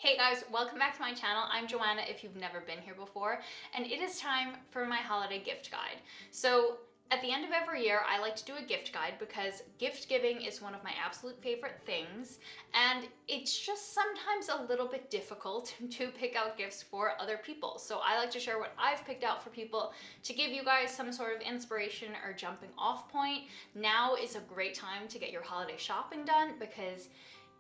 Hey guys, welcome back to my channel. I'm Joanna if you've never been here before, and it is time for my holiday gift guide. So at the end of every year, I like to do a gift guide because gift giving is one of my absolute favorite things, and it's just sometimes a little bit difficult to pick out gifts for other people. So I like to share what I've picked out for people to give you guys some sort of inspiration or jumping off point. Now is a great time to get your holiday shopping done because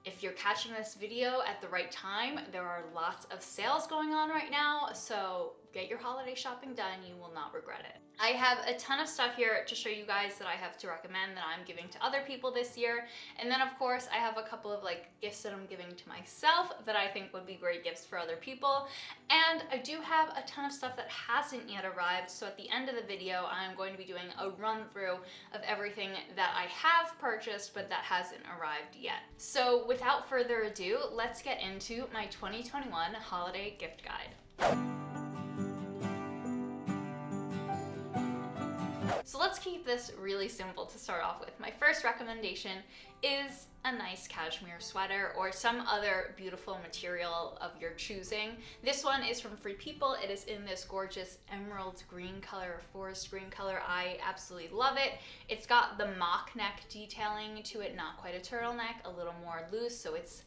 if you're catching this video at the right time, there are lots of sales going on right now, so get your holiday shopping done, you will not regret it. I have a ton of stuff here to show you guys that I have to recommend that I'm giving to other people this year. And then of course I have a couple of gifts that I'm giving to myself that I think would be great gifts for other people. And I do have a ton of stuff that hasn't yet arrived, so at the end of the video I'm going to be doing a run through of everything that I have purchased but that hasn't arrived yet. So without further ado, let's get into my 2021 holiday gift guide. So let's keep this really simple to start off with. My first recommendation is a nice cashmere sweater or some other beautiful material of your choosing. This one is from Free People. It is in this gorgeous emerald green color, forest green color. I absolutely love it. It's got the mock neck detailing to it, not quite a turtleneck, a little more loose, so it's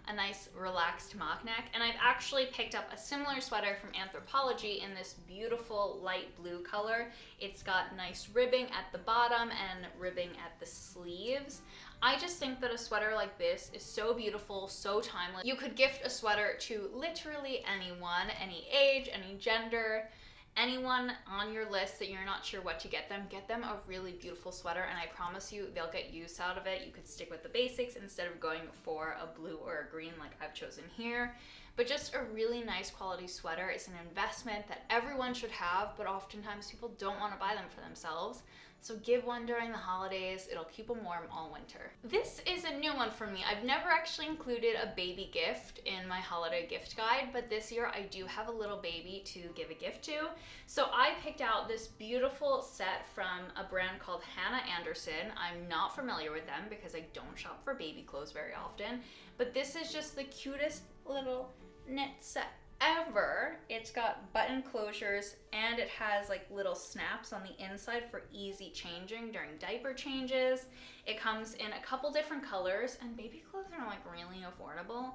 a nice relaxed mock neck. And I've actually picked up a similar sweater from Anthropologie in this beautiful light blue color. It's got nice ribbing at the bottom and ribbing at the sleeves. I just think that a sweater like this is so beautiful, so timeless. You could gift a sweater to literally anyone, any age, any gender. Anyone on your list that you're not sure what to get them a really beautiful sweater, and I promise you they'll get use out of it. You could stick with the basics instead of going for a blue or a green like I've chosen here. But just a really nice quality sweater is an investment that everyone should have, but oftentimes people don't want to buy them for themselves. So give one during the holidays, it'll keep them warm all winter. This is a new one for me. I've never actually included a baby gift in my holiday gift guide, but this year I do have a little baby to give a gift to. So I picked out this beautiful set from a brand called Hannah Anderson. I'm not familiar with them because I don't shop for baby clothes very often, but this is just the cutest little knit set ever. It's got button closures and it has little snaps on the inside for easy changing during diaper changes. It comes in a couple different colors, and baby clothes are really affordable.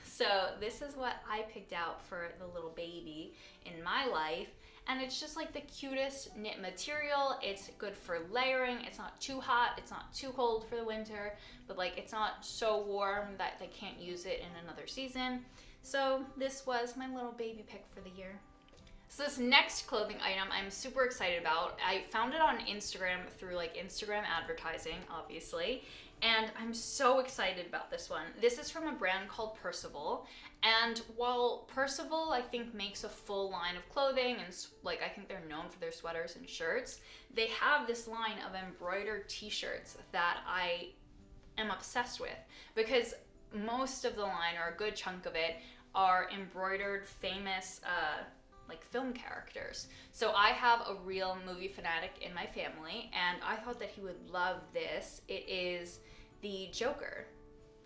So this is what I picked out for the little baby in my life, and it's just the cutest knit material. It's good for layering. It's not too hot, it's not too cold for the winter, but it's not so warm that they can't use it in another season. So this was my little baby pick for the year. So this next clothing item I'm super excited about. I found it on Instagram through Instagram advertising, obviously, and I'm so excited about this one. This is from a brand called Percival, and while Percival I think makes a full line of clothing, and I think they're known for their sweaters and shirts, they have this line of embroidered t-shirts that I am obsessed with because most of the line, or a good chunk of it, are embroidered famous film characters. So I have a real movie fanatic in my family, and I thought that he would love this. It is the Joker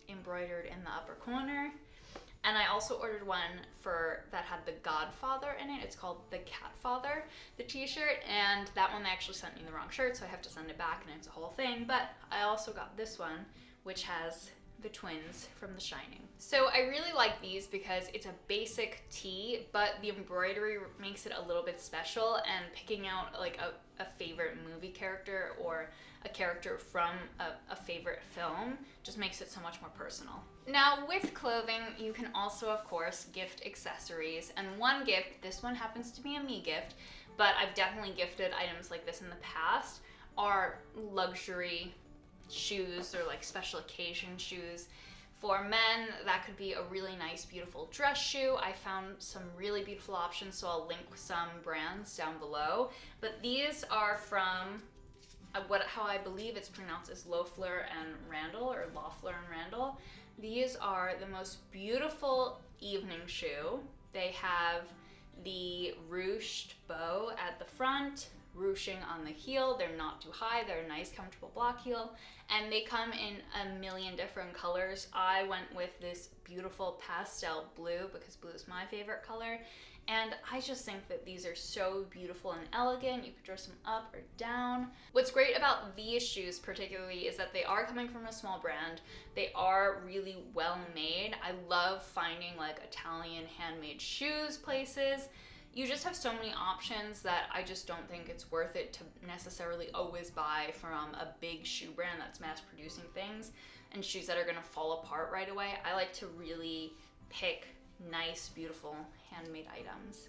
embroidered in the upper corner. And I also ordered one that had the Godfather in it. It's called the Catfather, the t-shirt, and that one they actually sent me the wrong shirt, so I have to send it back and it's a whole thing. But I also got this one, which has the twins from The Shining. So I really like these because it's a basic tee, but the embroidery makes it a little bit special, and picking out a favorite movie character or a character from a favorite film just makes it so much more personal. Now with clothing, you can also of course gift accessories, and one gift, this one happens to be a me gift, but I've definitely gifted items like this in the past, are luxury shoes or special occasion shoes. For men, that could be a really nice, beautiful dress shoe. I found some really beautiful options, so I'll link some brands down below. But these are from how I believe it's pronounced as Loeffler and Randall, or Loeffler and Randall. These are the most beautiful evening shoe. They have the ruched bow at the front, ruching on the heel. They're not too high. They're a nice, comfortable block heel. And they come in a million different colors. I went with this beautiful pastel blue because blue is my favorite color. And I just think that these are so beautiful and elegant. You could dress them up or down. What's great about these shoes particularly is that they are coming from a small brand. They are really well made. I love finding like Italian handmade shoes places. You just have so many options that I just don't think it's worth it to necessarily always buy from a big shoe brand that's mass producing things and shoes that are gonna fall apart right away. I like to really pick nice, beautiful handmade items,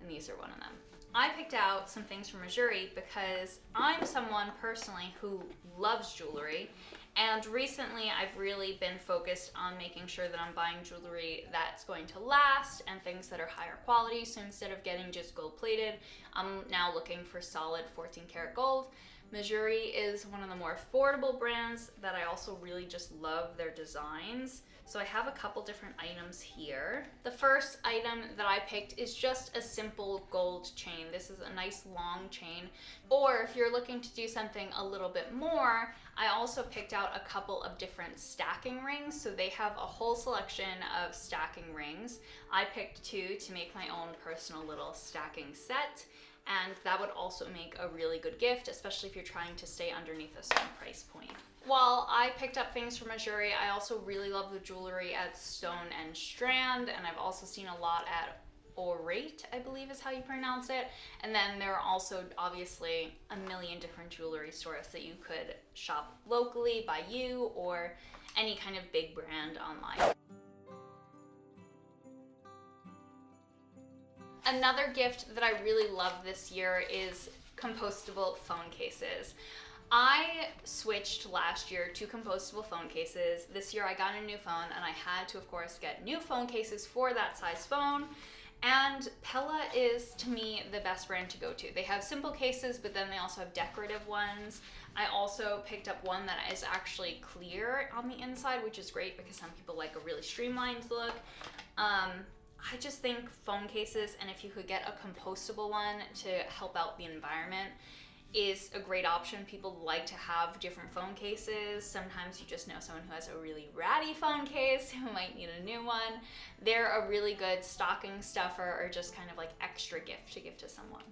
and these are one of them. I picked out some things from Missouri because I'm someone personally who loves jewelry, and recently I've really been focused on making sure that I'm buying jewelry that's going to last and things that are higher quality. So instead of getting just gold plated, I'm now looking for solid 14 karat gold. Missouri is one of the more affordable brands that I also really just love their designs. So I have a couple different items here. The first item that I picked is just a simple gold chain. This is a nice long chain. Or if you're looking to do something a little bit more, I also picked out a couple of different stacking rings. So they have a whole selection of stacking rings. I picked two to make my own personal little stacking set. And that would also make a really good gift, especially if you're trying to stay underneath a certain price point. While I picked up things from Missouri, I also really love the jewelry at Stone and Strand, and I've also seen a lot at Orate, I believe is how you pronounce it. And then there are also obviously a million different jewelry stores that you could shop locally by you or any kind of big brand online. Another gift that I really love this year is compostable phone cases. I switched last year to compostable phone cases. This year I got a new phone and I had to, of course, get new phone cases for that size phone. And Pella is, to me, the best brand to go to. They have simple cases, but then they also have decorative ones. I also picked up one that is actually clear on the inside, which is great because some people like a really streamlined look. I just think phone cases, and if you could get a compostable one to help out the environment, is a great option. People like to have different phone cases. Sometimes you just know someone who has a really ratty phone case who might need a new one. They're a really good stocking stuffer or just kind of like extra gift to give to someone.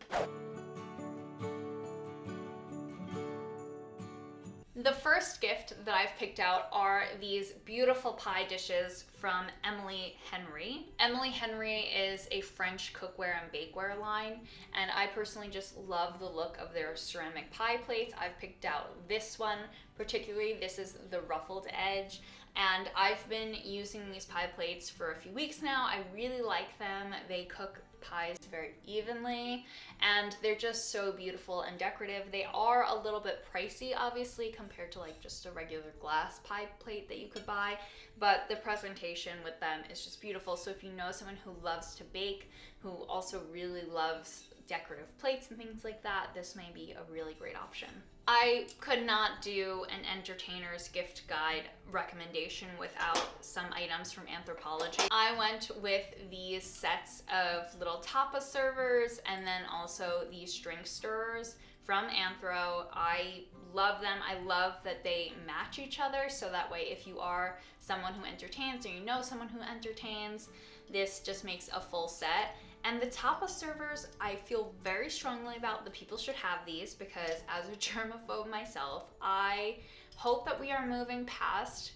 The first gift that I've picked out are these beautiful pie dishes from Emily Henry. Emily Henry is a French cookware and bakeware line, and I personally just love the look of their ceramic pie plates. I've picked out this one particularly. This is the ruffled edge, and I've been using these pie plates for a few weeks now. I really like them. They cook pies very evenly, and they're just so beautiful and decorative. They are a little bit pricey, obviously, compared to like just a regular glass pie plate that you could buy, but the presentation with them is just beautiful. So if you know someone who loves to bake, who also really loves decorative plates and things like that, this may be a really great option. I could not do an entertainer's gift guide recommendation without some items from Anthropologie. I went with these sets of little tapas servers and then also these drink stirrers from Anthro. I love them. I love that they match each other, so that way if you are someone who entertains or you know someone who entertains, this just makes a full set. And the tapas servers, I feel very strongly about. The people should have these because as a germaphobe myself, I hope that we are moving past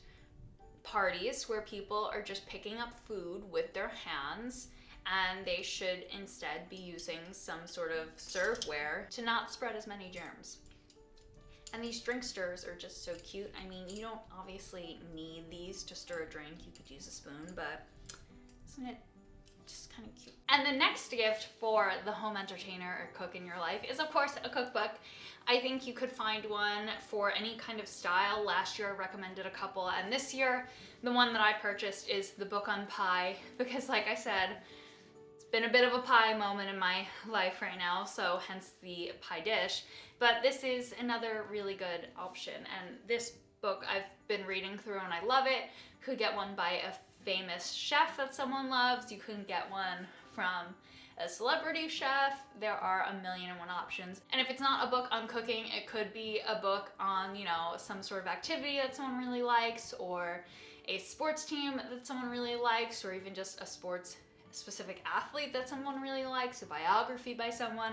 parties where people are just picking up food with their hands, and they should instead be using some sort of serveware to not spread as many germs. And these drink stirrers are just so cute. I mean, you don't obviously need these to stir a drink. You could use a spoon, but isn't it just kind of cute? And the next gift for the home entertainer or cook in your life is, of course, a cookbook. I think you could find one for any kind of style. Last year I recommended a couple, and this year the one that I purchased is the book on pie because, like I said, it's been a bit of a pie moment in my life right now, so hence the pie dish. But this is another really good option, and this book I've been reading through and I love it. Could get one by a famous chef that someone loves. You can get one from a celebrity chef. There are a million and one options. And if it's not a book on cooking, it could be a book on, you know, some sort of activity that someone really likes, or a sports team that someone really likes, or even just a sports specific athlete that someone really likes, a biography by someone.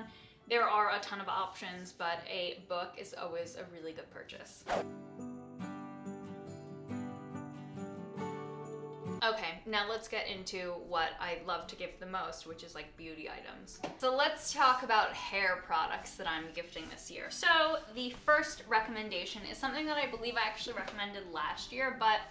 There are a ton of options, but a book is always a really good purchase. Okay, now let's get into what I love to gift the most, which is like beauty items. So let's talk about hair products that I'm gifting this year. So the first recommendation is something that I believe I actually recommended last year, but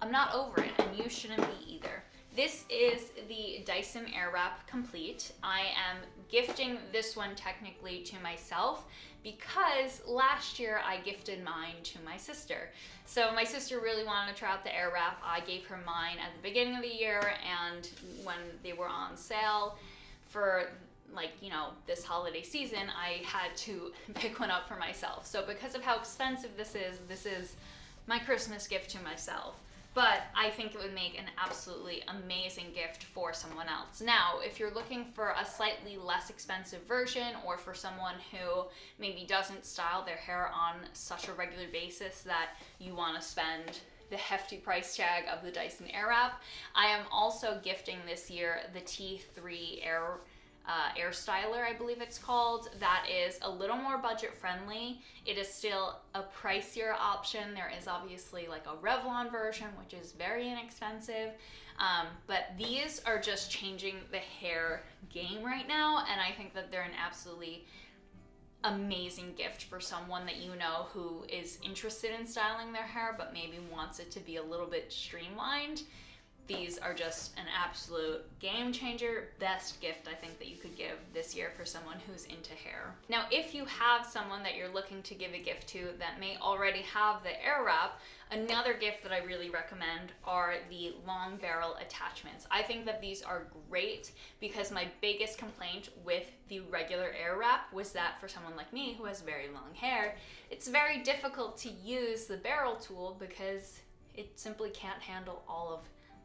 I'm not over it, and you shouldn't be either. This is the Dyson Airwrap Complete. I am gifting this one technically to myself because last year I gifted mine to my sister. So my sister really wanted to try out the Airwrap. I gave her mine at the beginning of the year, and when they were on sale for, like, you know, this holiday season, I had to pick one up for myself. So because of how expensive this is my Christmas gift to myself. But I think it would make an absolutely amazing gift for someone else. Now, if you're looking for a slightly less expensive version, or for someone who maybe doesn't style their hair on such a regular basis that you want to spend the hefty price tag of the Dyson Airwrap, I am also gifting this year the T3 Air Styler, I believe it's called. That is a little more budget friendly. It is still a pricier option. There is obviously like a Revlon version, which is very inexpensive. But these are just changing the hair game right now, and I think that they're an absolutely amazing gift for someone that you know who is interested in styling their hair but maybe wants it to be a little bit streamlined. These are just an absolute game changer, best gift I think that you could give this year for someone who's into hair. Now, if you have someone that you're looking to give a gift to that may already have the Airwrap, another gift that I really recommend are the long barrel attachments. I think that these are great because my biggest complaint with the regular Airwrap was that for someone like me who has very long hair, it's very difficult to use the barrel tool because it simply can't handle all of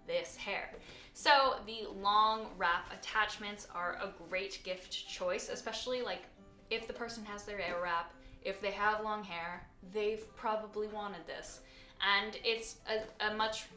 this hair. So the long wrap attachments are a great gift choice, especially like if the person has their Airwrap, if they have long hair, they've probably wanted this. And it's a much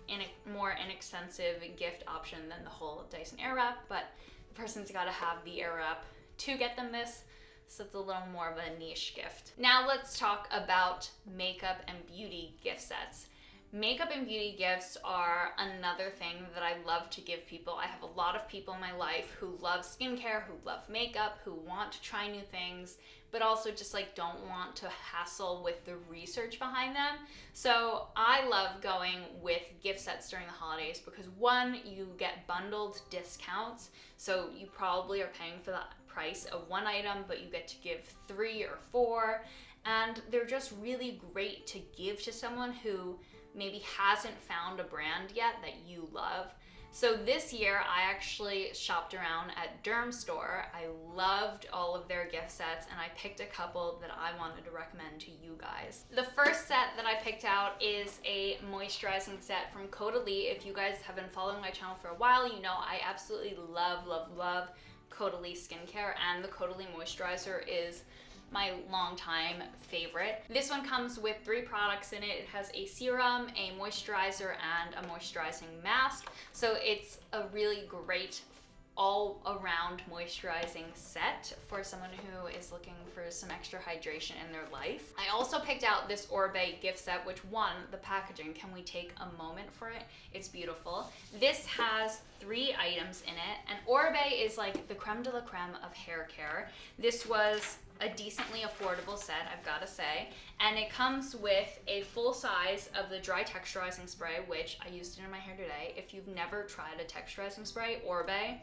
more inexpensive gift option than the whole Dyson Airwrap, but the person's gotta have the Airwrap to get them this, so it's a little more of a niche gift. Now let's talk about makeup and beauty gift sets. Makeup and beauty gifts are another thing that I love to give people. I have a lot of people in my life who love skincare, who love makeup, who want to try new things, but also just like don't want to hassle with the research behind them. So I love going with gift sets during the holidays because one, you get bundled discounts. So you probably are paying for the price of one item, but you get to give 3 or 4. And they're just really great to give to someone who maybe hasn't found a brand yet that you love. So this year I actually shopped around at Dermstore. I loved all of their gift sets, and I picked a couple that I wanted to recommend to you guys. The first set that I picked out is a moisturizing set from Caudalie. If you guys have been following my channel for a while, you know I absolutely love Caudalie skincare, and the Caudalie moisturizer is my longtime favorite. This one comes with 3 products in it. It has a serum, a moisturizer, and a moisturizing mask. So it's a really great all-around moisturizing set for someone who is looking for some extra hydration in their life. I also picked out this Oribe gift set, which the packaging, can we take a moment for it? It's beautiful. This has 3 items in it, and Oribe is like the creme de la creme of hair care. This was a decently affordable set, I've gotta say, and it comes with a full size of the dry texturizing spray, which I used it in my hair today. If you've never tried a texturizing spray, Oribe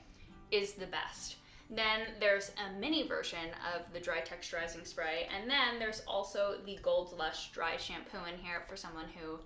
is the best. Then there's a mini version of the dry texturizing spray, and then there's also the Gold Lush dry shampoo in here for someone who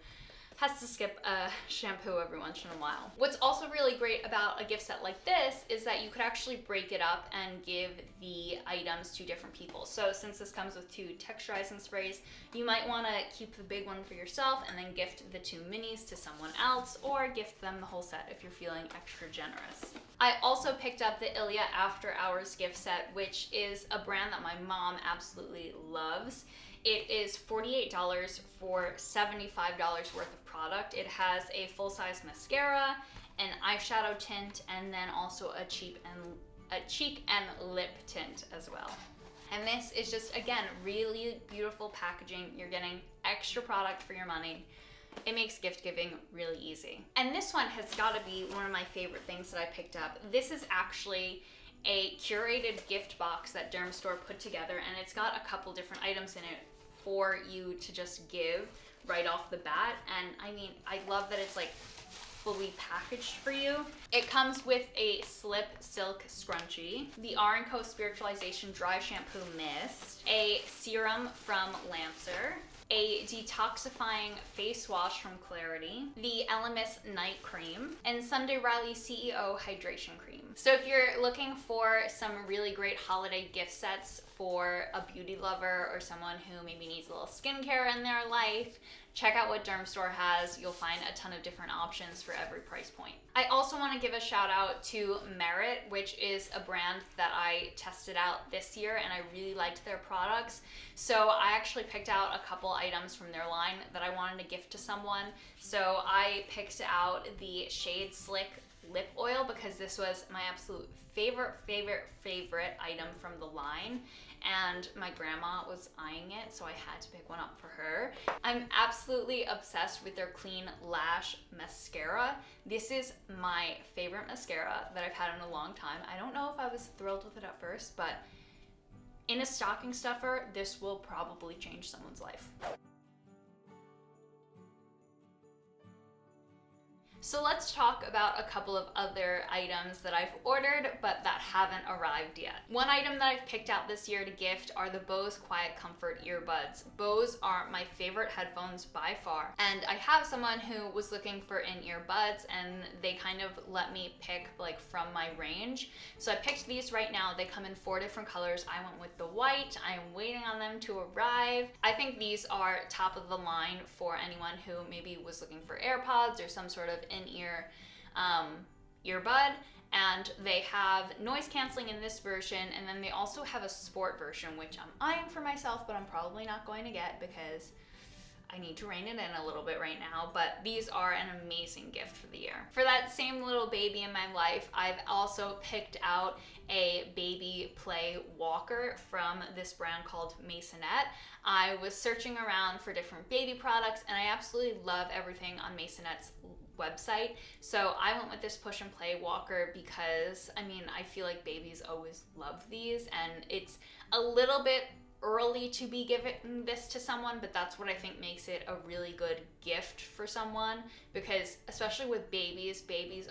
has to skip a shampoo every once in a while. What's also really great about a gift set like this is that you could actually break it up and give the items to different people. So since this comes with 2 texturizing sprays, you might want to keep the big one for yourself and then gift the 2 minis to someone else, or gift them the whole set if you're feeling extra generous. I also picked up the Ilia After Hours gift set, which is a brand that my mom absolutely loves. It is $48 for $75 worth of product. It has a full-size mascara, an eyeshadow tint, and then also a cheek and lip tint as well. And this is just, again, really beautiful packaging. You're getting extra product for your money. It makes gift giving really easy. And this one has got to be one of my favorite things that I picked up. This is actually a curated gift box that Dermstore put together, and it's got a couple different items in it for you to just give right off the bat. And I mean, I love that it's like fully packaged for you. It comes with a slip silk scrunchie, the R&Co Spiritualization Dry Shampoo Mist, a serum from Lancer, a detoxifying face wash from Clarity, the Elemis Night Cream, and Sunday Riley CEO Hydration Cream. So if you're looking for some really great holiday gift sets for a beauty lover or someone who maybe needs a little skincare in their life, check out what Dermstore has. You'll find a ton of different options for every price point. I also want to give a shout out to Merit, which is a brand that I tested out this year and I really liked their products. So I actually picked out a couple items from their line that I wanted to gift to someone. So I picked out the Shade Slick lip oil because this was my absolute favorite item from the line, and my grandma was eyeing it, so I had to pick one up for her. I'm absolutely obsessed with their Clean Lash mascara. This is my favorite mascara that I've had in a long time. I don't know if I was thrilled with it at first, but in a stocking stuffer, this will probably change someone's life. So let's talk about a couple of other items that I've ordered but that haven't arrived yet. One item that I've picked out this year to gift are the Bose Quiet Comfort earbuds. Bose are my favorite headphones by far, and I have someone who was looking for in-ear buds and they kind of let me pick like from my range. So I picked these right now. They come in 4 different colors. I went with the white. I'm waiting on them to arrive. I think these are top of the line for anyone who maybe was looking for AirPods or some sort of in-ear earbud, and they have noise canceling in this version, and then they also have a sport version, which I'm eyeing for myself, but I'm probably not going to get because I need to rein it in a little bit right now. But these are an amazing gift for the year. For that same little baby in my life, I've also picked out a baby play walker from this brand called Masonette. I was searching around for different baby products and I absolutely love everything on Masonette's website. So I went with this push and play walker because I mean, I feel like babies always love these, and it's a little bit early to be giving this to someone, but that's what I think makes it a really good gift for someone, because especially with babies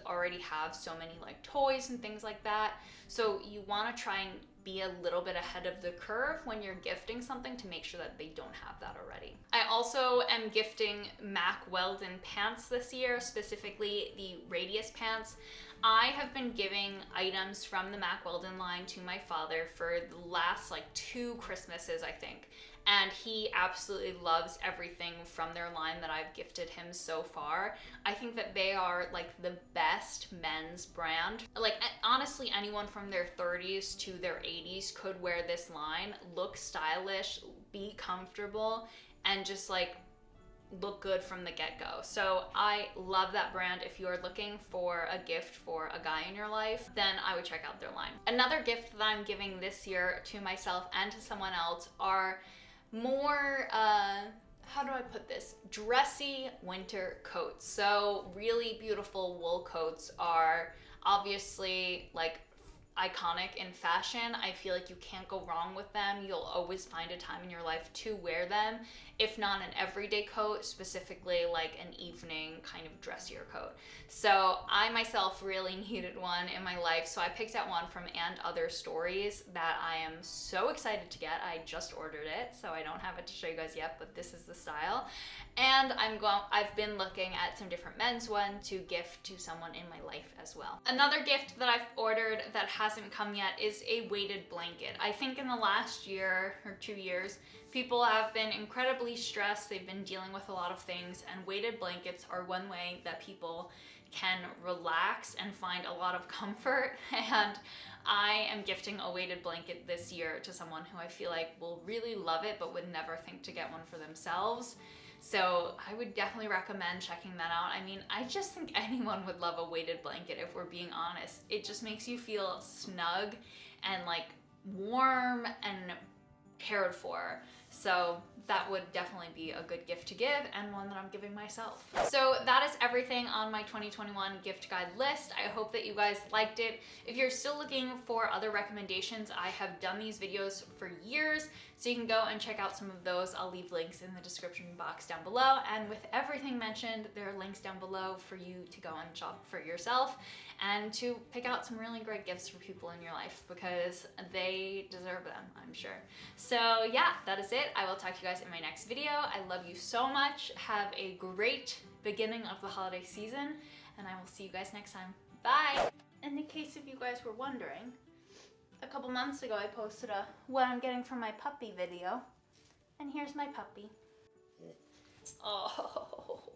already have so many like toys and things like that. So you want to try and be a little bit ahead of the curve when you're gifting something to make sure that they don't have that already. I also am gifting Mack Weldon pants this year, specifically the Radius pants. I have been giving items from the Mack Weldon line to my father for the last like 2 Christmases, I think. And he absolutely loves everything from their line that I've gifted him so far. I think that they are like the best men's brand. Like honestly, anyone from their 30s to their 80s could wear this line, look stylish, be comfortable, and just like look good from the get-go. So I love that brand. If you are looking for a gift for a guy in your life, then I would check out their line. Another gift that I'm giving this year to myself and to someone else are more, how do I put this? Dressy winter coats. So really beautiful wool coats are obviously like iconic in fashion. I feel like you can't go wrong with them. You'll always find a time in your life to wear them, if not an everyday coat, specifically like an evening kind of dressier coat. So I myself really needed one in my life, so I picked out one from And Other Stories that I am so excited to get. I just ordered it, so I don't have it to show you guys yet, but this is the style. And I've been looking at some different men's ones to gift to someone in my life as well. Another gift that I've ordered that hasn't come yet is a weighted blanket. I think in the last year or 2 years, people have been incredibly stressed. They've been dealing with a lot of things, and weighted blankets are one way that people can relax and find a lot of comfort. And I am gifting a weighted blanket this year to someone who I feel like will really love it but would never think to get one for themselves. So I would definitely recommend checking that out. I mean, I just think anyone would love a weighted blanket, if we're being honest. It just makes you feel snug and like warm and cared for. So that would definitely be a good gift to give, and one that I'm giving myself. So that is everything on my 2021 gift guide list. I hope that you guys liked it. If you're still looking for other recommendations, I have done these videos for years, so you can go and check out some of those. I'll leave links in the description box down below, and with everything mentioned, there are links down below for you to go and shop for yourself and to pick out some really great gifts for people in your life, because they deserve them, I'm sure. So yeah, that is it. I will talk to you guys in my next video. I love you so much. Have a great beginning of the holiday season, and I will see you guys next time. Bye! And in case if you guys were wondering, a couple months ago I posted a what I'm getting from my puppy video, and here's my puppy. Oh.